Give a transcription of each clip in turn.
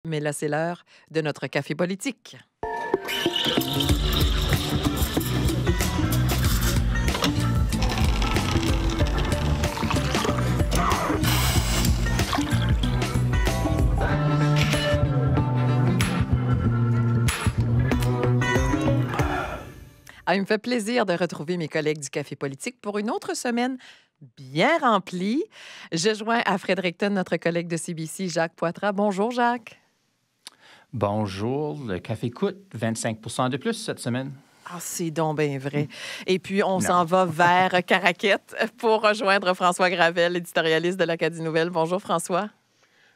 Mais là, c'est l'heure de notre café politique. Ah, il me fait plaisir de retrouver mes collègues du Café politique pour une autre semaine bien remplie. Je joins à Fredericton notre collègue de CBC, Jacques Poitras. Bonjour, Jacques. Bonjour, le café coûte 25 de plus cette semaine. Ah, c'est donc bien vrai. Et puis, on Non. s'en va vers Caraquette pour rejoindre François Gravel, éditorialiste de l'Acadie Nouvelle. Bonjour, François.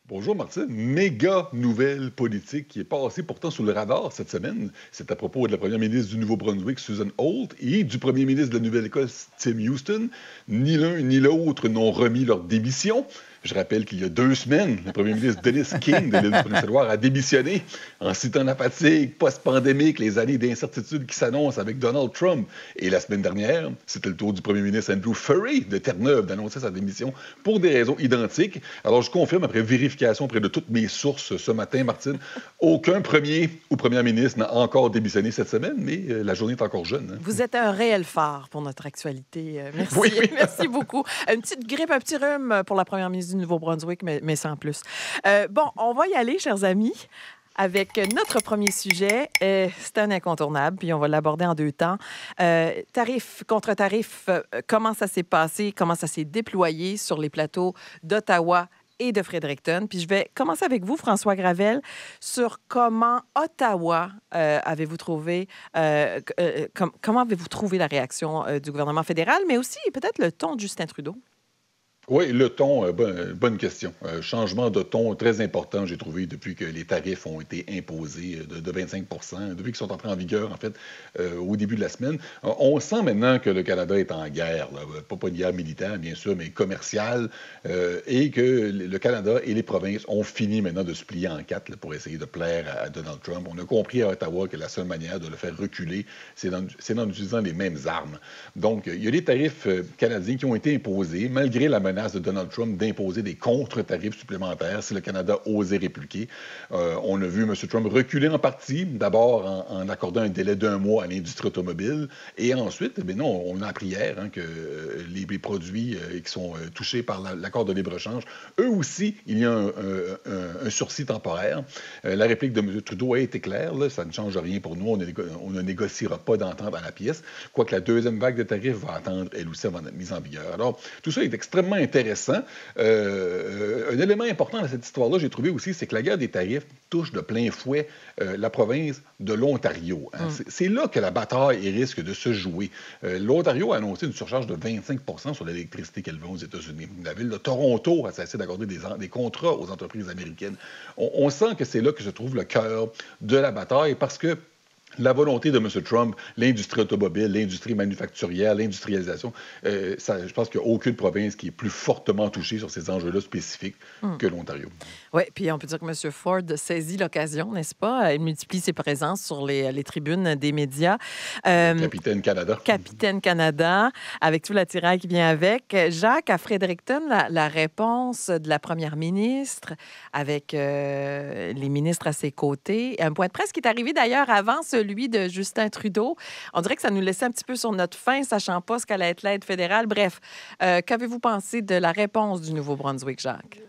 Bonjour Martine, méga nouvelle politique qui est passée pourtant sous le radar cette semaine. C'est à propos de la première ministre du Nouveau-Brunswick, Susan Holt, et du premier ministre de la Nouvelle-Écosse, Tim Houston. Ni l'un ni l'autre n'ont remis leur démission. Je rappelle qu'il y a 2 semaines, le premier ministre Dennis King de l'île du Prince-Édouard a démissionné en citant la fatigue post-pandémique, les années d'incertitude qui s'annoncent avec Donald Trump. Et la semaine dernière, c'était le tour du premier ministre Andrew Furry de Terre-Neuve d'annoncer sa démission pour des raisons identiques. Alors, je confirme, après vérification auprès de toutes mes sources ce matin, Martine, aucun premier ou première ministre n'a encore démissionné cette semaine, mais la journée est encore jeune. Hein? Vous êtes un réel phare pour notre actualité. Merci. Oui. Merci beaucoup. Une petite grippe, un petit rhume pour la première ministre du Nouveau-Brunswick, mais sans plus. Bon, on va y aller, chers amis, avec notre premier sujet. C'est un incontournable, puis on va l'aborder en 2 temps. Tarif contre tarif, comment ça s'est passé, comment ça s'est déployé sur les plateaux d'Ottawa et de Fredericton. Puis je vais commencer avec vous, François Gravel, sur comment Ottawa avez-vous trouvé, comment avez-vous trouvé la réaction du gouvernement fédéral, mais aussi peut-être le ton de Justin Trudeau? Oui, le ton, bonne question. Changement de ton très important, j'ai trouvé, depuis que les tarifs ont été imposés de 25 depuis qu'ils sont entrés en vigueur, en fait, au début de la semaine. On sent maintenant que le Canada est en guerre, là. Pas une guerre militaire, bien sûr, mais commerciale, et que le Canada et les provinces ont fini maintenant de se plier en 4 là, pour essayer de plaire à Donald Trump. On a compris à Ottawa que la seule manière de le faire reculer, c'est en utilisant les mêmes armes. Donc, il y a des tarifs canadiens qui ont été imposés, malgré la menace de Donald Trump d'imposer des contre-tarifs supplémentaires si le Canada osait répliquer. On a vu M. Trump reculer en partie, d'abord en accordant un délai d'1 mois à l'industrie automobile, et ensuite, non, on a appris hier que les produits qui sont touchés par l'accord de libre-échange, eux aussi, il y a un sursis temporaire. La réplique de M. Trudeau a été claire, là, ça ne change rien pour nous, on ne négociera pas d'entente à la pièce, quoique la deuxième vague de tarifs va attendre, elle aussi, avant d'être mise en vigueur. Alors, tout ça est extrêmement intéressant. Un élément important dans cette histoire-là, j'ai trouvé aussi, c'est que la guerre des tarifs touche de plein fouet la province de l'Ontario. Hein. C'est là que la bataille risque de se jouer. L'Ontario a annoncé une surcharge de 25 sur l'électricité qu'elle vend aux États-Unis. La ville de Toronto a cessé d'accorder des contrats aux entreprises américaines. On sent que c'est là que se trouve le cœur de la bataille, parce que la volonté de M. Trump, l'industrie automobile, l'industrie manufacturière, l'industrialisation, je pense qu'il n'y a aucune province qui est plus fortement touchée sur ces enjeux-là spécifiques que l'Ontario. Oui, puis on peut dire que M. Ford saisit l'occasion, n'est-ce pas? Il multiplie ses présences sur les tribunes des médias. Capitaine Canada. Capitaine Canada, avec tout l'attirail qui vient avec. Jacques, à Fredericton, la réponse de la première ministre, avec les ministres à ses côtés. Un point de presse qui est arrivé d'ailleurs avant celui de Justin Trudeau. On dirait que ça nous laissait un petit peu sur notre faim, sachant pas ce qu'allait être l'aide fédérale. Bref, qu'avez-vous pensé de la réponse du Nouveau-Brunswick, Jacques?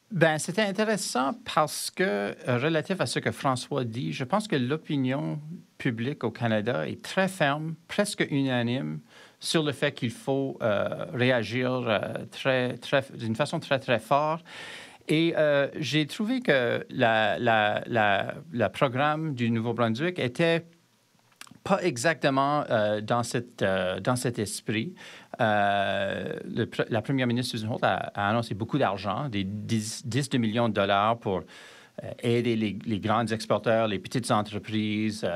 Ben, c'était intéressant parce que, relatif à ce que François dit, je pense que l'opinion publique au Canada est très ferme, presque unanime, sur le fait qu'il faut réagir d'une façon très, très forte. Et j'ai trouvé que le programme du Nouveau-Brunswick était pas exactement dans cet esprit. La première ministre Susan Holt a annoncé beaucoup d'argent, des 10 de millions de dollars pour aider les grands exportateurs, les petites entreprises,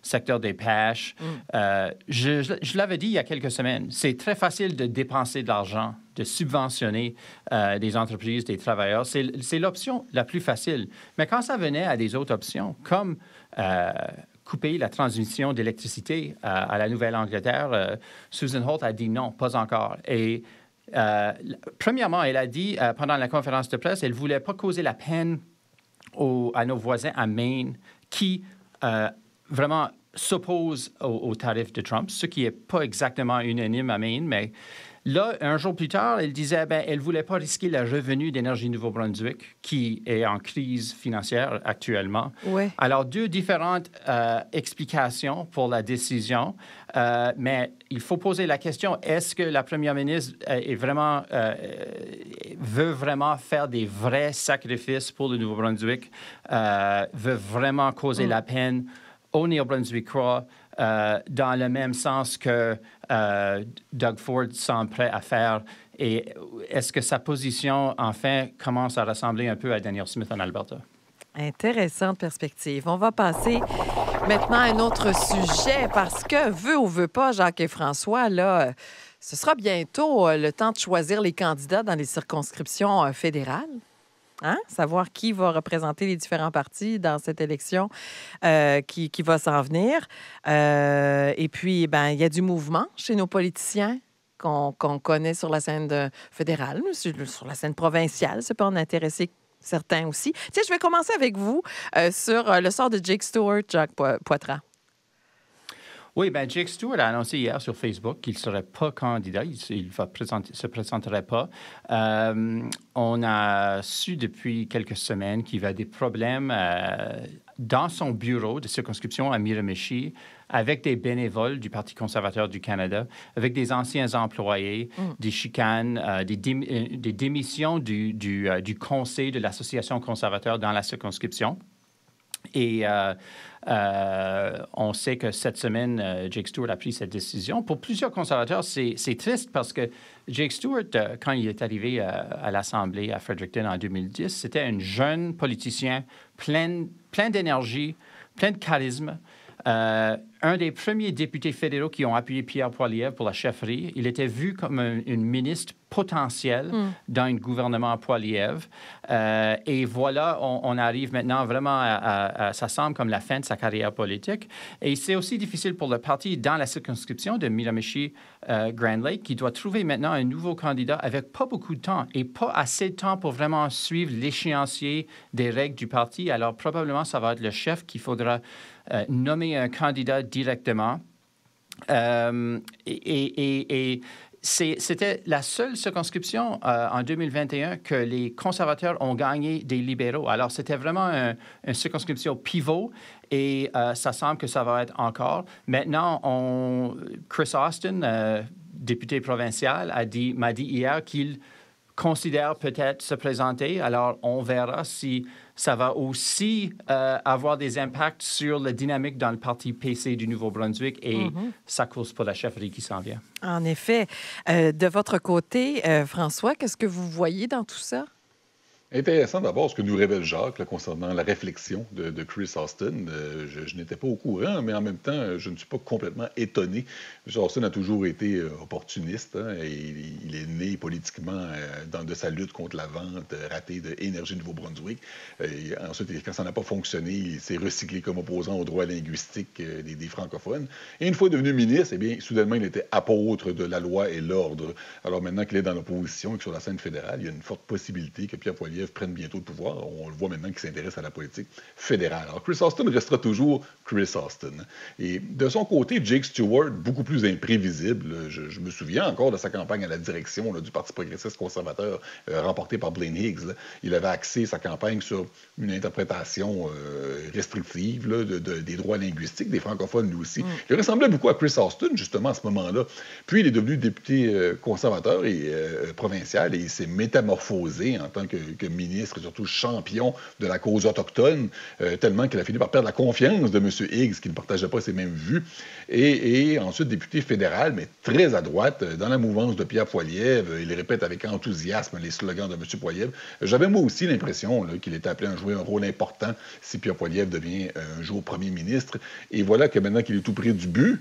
secteur des pêches. Je l'avais dit il y a quelques semaines, c'est très facile de dépenser de l'argent, de subventionner des entreprises, des travailleurs. C'est l'option la plus facile. Mais quand ça venait à des autres options, comme couper la transmission d'électricité à la Nouvelle-Angleterre, Susan Holt a dit non, pas encore. Et premièrement, elle a dit pendant la conférence de presse, elle ne voulait pas causer la peine à nos voisins à Maine qui vraiment s'opposent aux tarifs de Trump, ce qui n'est pas exactement unanime à Maine, mais là, un jour plus tard, elle disait qu'elle ne voulait pas risquer le revenu d'Énergie Nouveau-Brunswick, qui est en crise financière actuellement. Ouais. Alors, deux différentes explications pour la décision, mais il faut poser la question, est-ce que la première ministre veut vraiment faire des vrais sacrifices pour le Nouveau-Brunswick, veut vraiment causer la peine aux Néo-Brunswickois, dans le même sens que Doug Ford semble prêt à faire. Et est-ce que sa position, enfin, commence à ressembler un peu à Danielle Smith en Alberta? Intéressante perspective. On va passer maintenant à un autre sujet parce que, veut ou veut pas, Jacques et François, là, ce sera bientôt le temps de choisir les candidats dans les circonscriptions fédérales. Hein? Savoir qui va représenter les différents partis dans cette élection qui va s'en venir. Et puis, il y a du mouvement chez nos politiciens qu'on connaît sur la scène fédérale, sur la scène provinciale. Ça peut en intéresser certains aussi. Tiens, je vais commencer avec vous sur le sort de Jake Stewart, Jacques Poitras. Oui, Jake Stewart a annoncé hier sur Facebook qu'il ne serait pas candidat, il se présenterait pas. On a su depuis quelques semaines qu'il y a des problèmes dans son bureau de circonscription à Miramichi avec des bénévoles du Parti conservateur du Canada, avec des anciens employés, des chicanes, des démissions du conseil de l'Association conservateur dans la circonscription. Et on sait que cette semaine, Jake Stewart a pris cette décision. Pour plusieurs conservateurs, c'est triste parce que Jake Stewart, quand il est arrivé à l'Assemblée à Fredericton en 2010, c'était un jeune politicien plein d'énergie, plein de charisme. Un des premiers députés fédéraux qui ont appuyé Pierre Poilievre pour la chefferie. Il était vu comme une ministre potentielle dans un gouvernement Poilievre. Et voilà, on arrive maintenant vraiment ça semble comme la fin de sa carrière politique. Et c'est aussi difficile pour le parti dans la circonscription de Miramichi-Grand Lake qui doit trouver maintenant un nouveau candidat avec pas beaucoup de temps et pas assez de temps pour vraiment suivre l'échéancier des règles du parti. Alors probablement, ça va être le chef qu'il faudra nommer un candidat directement. C'était la seule circonscription en 2021 que les conservateurs ont gagné des libéraux. Alors, c'était vraiment une circonscription pivot et ça semble que ça va être encore. Maintenant, Chris Austin, député provincial, m'a dit hier qu'il considère peut-être se présenter. Alors, on verra si ça va aussi avoir des impacts sur la dynamique dans le parti PC du Nouveau-Brunswick et sa course pour la chefferie qui s'en vient. En effet. De votre côté, François, qu'est-ce que vous voyez dans tout ça? Intéressant d'abord ce que nous révèle Jacques là, concernant la réflexion de Chris Austin. Je n'étais pas au courant, mais en même temps, je ne suis pas complètement étonné. Chris Austin a toujours été opportuniste. Et il est né politiquement de sa lutte contre la vente ratée d'Énergie Nouveau-Brunswick. Et ensuite, quand ça n'a pas fonctionné, il s'est recyclé comme opposant aux droits linguistiques des francophones. Et une fois devenu ministre, eh bien, soudainement, il était apôtre de la loi et l'ordre. Alors maintenant qu'il est dans l'opposition et que sur la scène fédérale, il y a une forte possibilité que Pierre Poilievre prenne bientôt le pouvoir. On le voit maintenant qu'il s'intéresse à la politique fédérale. Alors, Chris Austin restera toujours Chris Austin. Et de son côté, Jake Stewart, beaucoup plus imprévisible. Je me souviens encore de sa campagne à la direction du Parti progressiste conservateur remporté par Blaine Higgs. Là. Il avait axé sa campagne sur une interprétation restrictive des droits linguistiques des francophones, lui aussi. Il ressemblait beaucoup à Chris Austin, justement, à ce moment-là. Puis, il est devenu député conservateur et provincial et il s'est métamorphosé en tant que ministre et surtout champion de la cause autochtone, tellement qu'il a fini par perdre la confiance de M. Higgs, qui ne partageait pas ses mêmes vues. Et ensuite, député fédéral, mais très à droite, dans la mouvance de Pierre Poilievre. Il répète avec enthousiasme les slogans de M. Poilievre. J'avais moi aussi l'impression qu'il était appelé à jouer un rôle important si Pierre Poilievre devient un jour premier ministre. Et voilà que maintenant qu'il est tout près du but,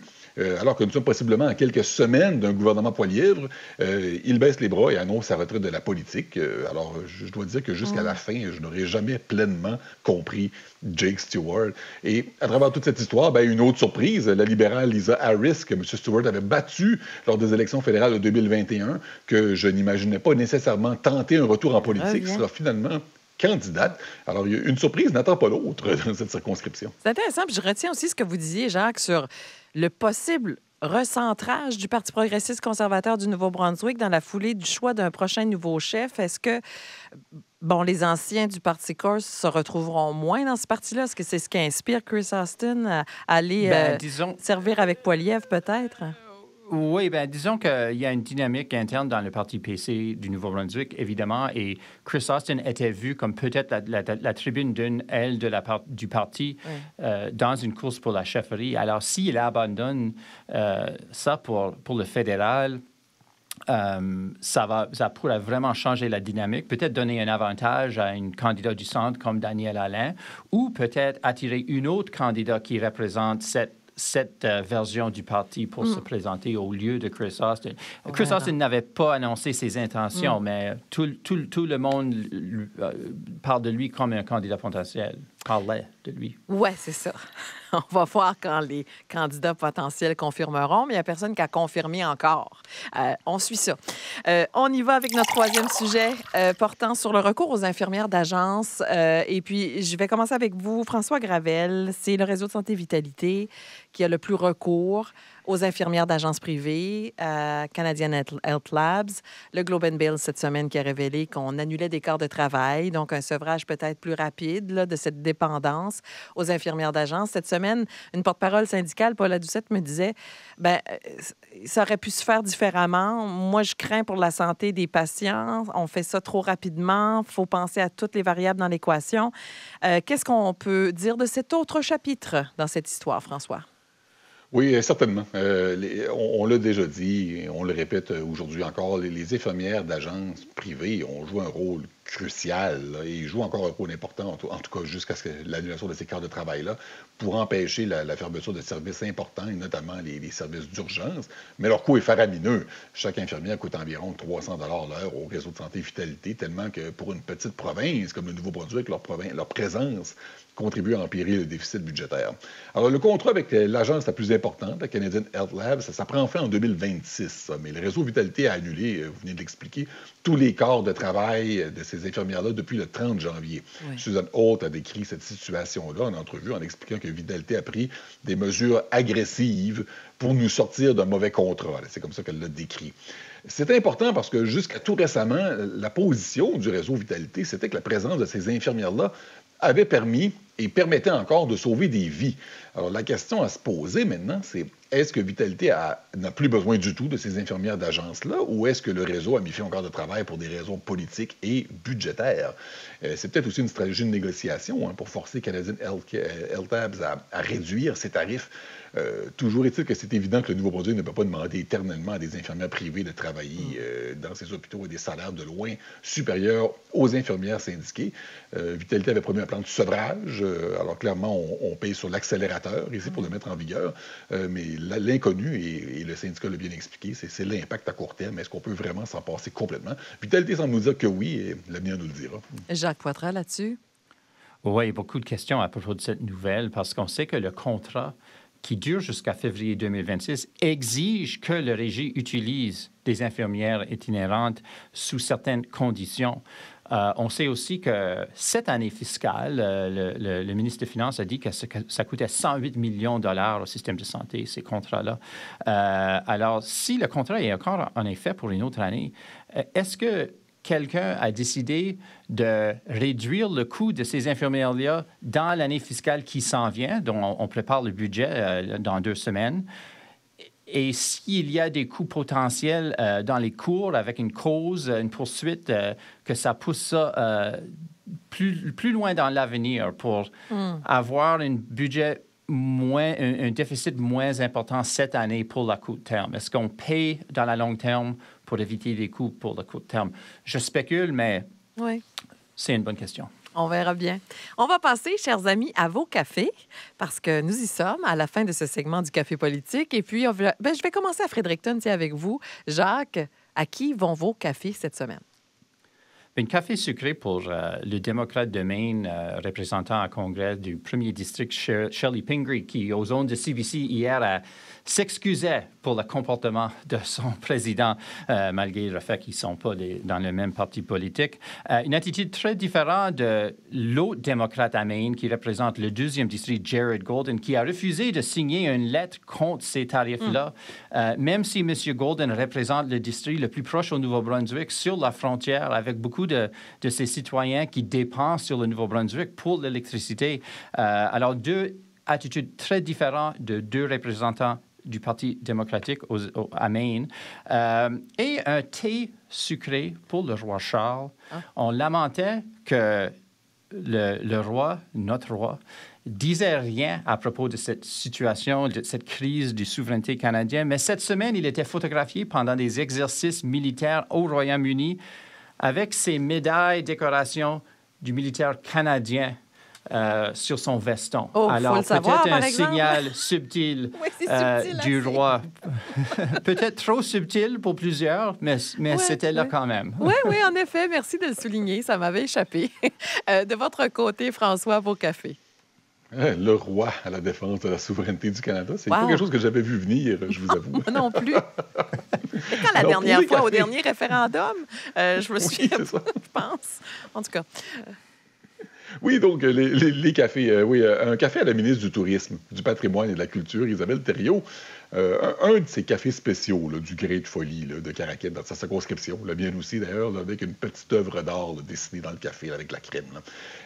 alors que nous sommes possiblement à quelques semaines d'un gouvernement Poilievre, il baisse les bras et annonce sa retraite de la politique. Alors, je dois dire que jusqu'à la fin, je n'aurais jamais pleinement compris Jake Stewart. Et à travers toute cette histoire, une autre surprise, la libérale Lisa Harris, que M. Stewart avait battue lors des élections fédérales de 2021, que je n'imaginais pas nécessairement tenter un retour en politique, sera finalement candidate. Alors, il y a une surprise n'attend pas l'autre dans cette circonscription. C'est intéressant. Puis je retiens aussi ce que vous disiez, Jacques, sur le possible recentrage du Parti progressiste conservateur du Nouveau-Brunswick dans la foulée du choix d'un prochain nouveau chef. Est-ce que, les anciens du Parti Corse se retrouveront moins dans ce parti-là? Est-ce que c'est ce qui inspire Chris Austin à aller servir avec Poilievre, peut-être? Oui, disons qu'il y a une dynamique interne dans le Parti PC du Nouveau-Brunswick, évidemment, et Chris Austin était vu comme peut-être la tribune d'une aile du parti dans une course pour la chefferie. Alors, s'il abandonne ça pour le fédéral, ça pourrait vraiment changer la dynamique, peut-être donner un avantage à une candidate du centre comme Danielle Alain, ou peut-être attirer une autre candidate qui représente cette version du parti pour se présenter au lieu de Chris Austin. Chris Austin n'avait pas annoncé ses intentions, mais tout le monde parle de lui comme un candidat potentiel. Parlait de lui. Oui, c'est ça. On va voir quand les candidats potentiels confirmeront, mais il n'y a personne qui a confirmé encore. On suit ça. On y va avec notre troisième sujet portant sur le recours aux infirmières d'agence. Et puis, je vais commencer avec vous, François Gravel. C'est le réseau de santé Vitalité qui a le plus recours aux infirmières d'agences privées, Canadian Health Labs. Le Globe and Mail, cette semaine, qui a révélé qu'on annulait des quarts de travail, donc un sevrage peut-être plus rapide de cette dépendance aux infirmières d'agence. Cette semaine, une porte-parole syndicale, Paula Doucette, me disait ça aurait pu se faire différemment. Moi, je crains pour la santé des patients. On fait ça trop rapidement. Il faut penser à toutes les variables dans l'équation. Qu'est-ce qu'on peut dire de cet autre chapitre dans cette histoire, François? Oui, certainement. On l'a déjà dit, et on le répète aujourd'hui encore, les infirmières d'agences privées ont joué un rôle crucial, et ils jouent encore un rôle important, en tout cas jusqu'à l'annulation de ces quarts de travail-là, pour empêcher la fermeture de services importants, et notamment les services d'urgence. Mais leur coût est faramineux. Chaque infirmière coûte environ 300 $ l'heure au réseau de santé Vitalité, tellement que pour une petite province comme le Nouveau-Brunswick, leur présence contribue à empirer le déficit budgétaire. Alors, le contrat avec l'agence la plus importante, la Canadian Health Labs, ça prend fin en 2026. Mais le réseau Vitalité a annulé, vous venez de l'expliquer, tous les quarts de travail de ces infirmières-là depuis le 30 janvier. Oui. Susan Holt a décrit cette situation-là en entrevue en expliquant que Vitalité a pris des mesures agressives pour nous sortir d'un mauvais contrat. C'est comme ça qu'elle l'a décrit. C'est important parce que jusqu'à tout récemment, la position du réseau Vitalité, c'était que la présence de ces infirmières-là avait permis et permettait encore de sauver des vies. Alors, la question à se poser maintenant, c'est est-ce que Vitalité n'a plus besoin du tout de ces infirmières d'agence-là, ou est-ce que le réseau a mis fin au quart de travail pour des raisons politiques et budgétaires? C'est peut-être aussi une stratégie de négociation pour forcer Canadian Health Labs à réduire ses tarifs. Toujours est-il que c'est évident que le Nouveau-Brunswick ne peut pas demander éternellement à des infirmières privées de travailler dans ces hôpitaux à des salaires de loin supérieurs aux infirmières syndiquées. Vitalité avait promis un plan de sevrage. Alors clairement, on paye sur l'accélérateur ici pour le mettre en vigueur. Mais l'inconnu, et le syndicat l'a bien expliqué, c'est l'impact à court terme. Est-ce qu'on peut vraiment s'en passer complètement? Vitalité semble nous dire que oui, et l'avenir nous le dira. Jacques Poitras, là-dessus? Oui, beaucoup de questions à propos de cette nouvelle, parce qu'on sait que le contrat qui dure jusqu'à février 2026 exige que le régie utilise des infirmières itinérantes sous certaines conditions. On sait aussi que cette année fiscale, le ministre des Finances a dit que ça coûtait 108 millions de $ au système de santé, ces contrats-là. Alors, si le contrat est encore en effet pour une autre année, est-ce que quelqu'un a décidé de réduire le coût de ces infirmières-là dans l'année fiscale qui s'en vient, dont on prépare le budget dans 2 semaines? Et s'il y a des coûts potentiels dans les cours avec une cause, une poursuite, que ça pousse ça plus loin dans l'avenir pour avoir un budget un déficit moins important cette année pour le court terme? Est-ce qu'on paye dans le long terme pour éviter les coûts pour le court terme? Je spécule, mais c'est une bonne question. On verra bien. On va passer, chers amis, à vos cafés, parce que nous y sommes à la fin de ce segment du Café politique. Et puis, je vais commencer à Fredericton, avec vous. Jacques, à qui vont vos cafés cette semaine? Un café sucré pour le démocrate de Maine, représentant en Congrès du 1er district, Shelley Pingree, qui, aux ondes de CBC hier, s'excusait pour le comportement de son président, malgré le fait qu'ils ne sont pas dans le même parti politique. Une attitude très différente de l'autre démocrate à Maine, qui représente le 2e district, Jared Golden, qui a refusé de signer une lettre contre ces tarifs-là, même si M. Golden représente le district le plus proche au Nouveau-Brunswick, sur la frontière, avec beaucoup de ses citoyens qui dépensent sur le Nouveau-Brunswick pour l'électricité. Alors, deux attitudes très différentes de deux représentants du Parti démocratique à Maine. Et un thé sucré pour le roi Charles. On lamentait que le roi, notre roi, disait rien à propos de cette situation, de cette crise de souveraineté canadienne. Mais cette semaine, il était photographié pendant des exercices militaires au Royaume-Uni avec ses médailles, décorations du militaire canadien sur son veston. Alors, peut-être un signal subtil, du roi. Peut-être trop subtil pour plusieurs, mais c'était là quand même. Oui, en effet. Merci de le souligner. Ça m'avait échappé. De votre côté, François, vos cafés. Le roi à la défense de la souveraineté du Canada. C'est pas quelque chose que j'avais vu venir, je vous avoue. Moi non plus. Et quand la dernière fois, au dernier référendum, je me souviens, je pense. En tout cas... Oui, donc les cafés. Un café à la ministre du Tourisme, du Patrimoine et de la Culture, Isabelle Thériault. Un de ces cafés spéciaux du Gré de Folie de Caraquet, dans sa circonscription, bien aussi d'ailleurs, avec une petite œuvre d'art dessinée dans le café avec la crème.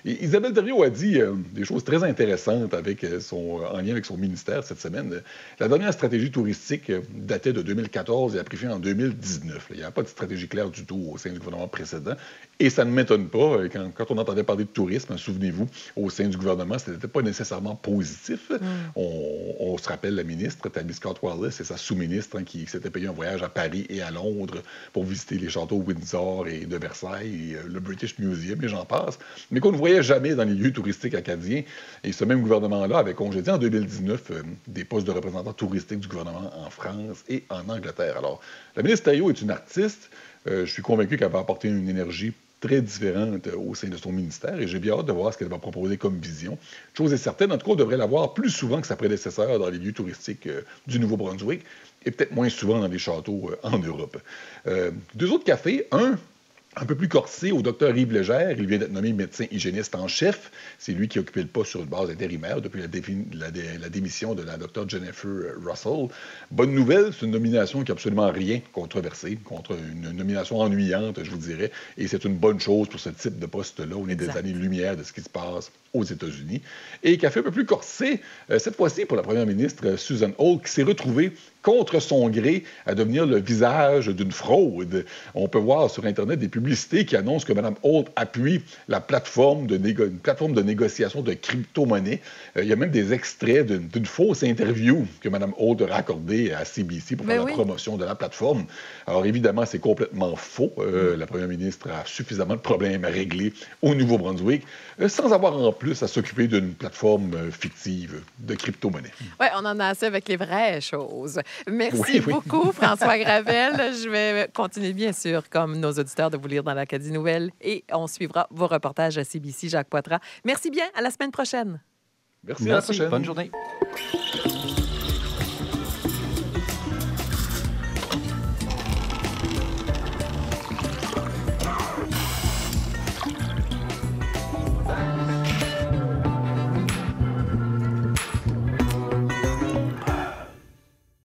Et Isabelle Thériault a dit des choses très intéressantes en lien avec son ministère cette semaine. La dernière stratégie touristique datait de 2014 et a pris fin en 2019. Il n'y avait pas de stratégie claire du tout au sein du gouvernement précédent. Et ça ne m'étonne pas. Quand on entendait parler de tourisme, souvenez-vous, au sein du gouvernement, ce n'était pas nécessairement positif. On se rappelle la ministre, Tammy Scott Wallace, et sa sous-ministre qui s'était payé un voyage à Paris et à Londres pour visiter les châteaux Windsor et de Versailles, et le British Museum, et j'en passe, mais qu'on ne voyait jamais dans les lieux touristiques acadiens. Et ce même gouvernement-là avait congédié en 2019 des postes de représentants touristiques du gouvernement en France et en Angleterre. Alors, la ministre Thériault est une artiste. Je suis convaincu qu'elle va apporter une énergie très différente au sein de son ministère et j'ai bien hâte de voir ce qu'elle va proposer comme vision. Chose est certaine, en tout cas, on devrait la voir plus souvent que sa prédécesseur dans les lieux touristiques du Nouveau-Brunswick et peut-être moins souvent dans les châteaux en Europe. Deux autres cafés, un peu plus corsé, au docteur Yves Légère. Il vient d'être nommé médecin hygiéniste en chef. C'est lui qui a occupé le poste sur une base intérimaire depuis la démission de la docteure Jennifer Russell. Bonne nouvelle, c'est une nomination qui n'a absolument rien controversé, contre une nomination ennuyante, je vous dirais. Et c'est une bonne chose pour ce type de poste-là. On est des années-lumière de ce qui se passe aux États-Unis. Et café un peu plus corsé, cette fois-ci pour la première ministre Susan Holt, qui s'est retrouvée contre son gré à devenir le visage d'une fraude. On peut voir sur Internet des publicités qui annoncent que Mme Holt appuie la plateforme une plateforme de négociation de crypto-monnaies. Il y a même des extraits d'une fausse interview que Mme Holt a accordée à CBC pour faire la promotion de la plateforme. Alors évidemment, c'est complètement faux. La première ministre a suffisamment de problèmes à régler au Nouveau-Brunswick sans avoir en plus à s'occuper d'une plateforme fictive de crypto-monnaie. Oui, on en a assez avec les vraies choses. Merci beaucoup, François Gravel. Je vais continuer, bien sûr, comme nos auditeurs, de vous lire dans l'Acadie Nouvelle et on suivra vos reportages à CBC, Jacques Poitras. Merci bien. À la semaine prochaine. Merci. À la prochaine. Bonne journée.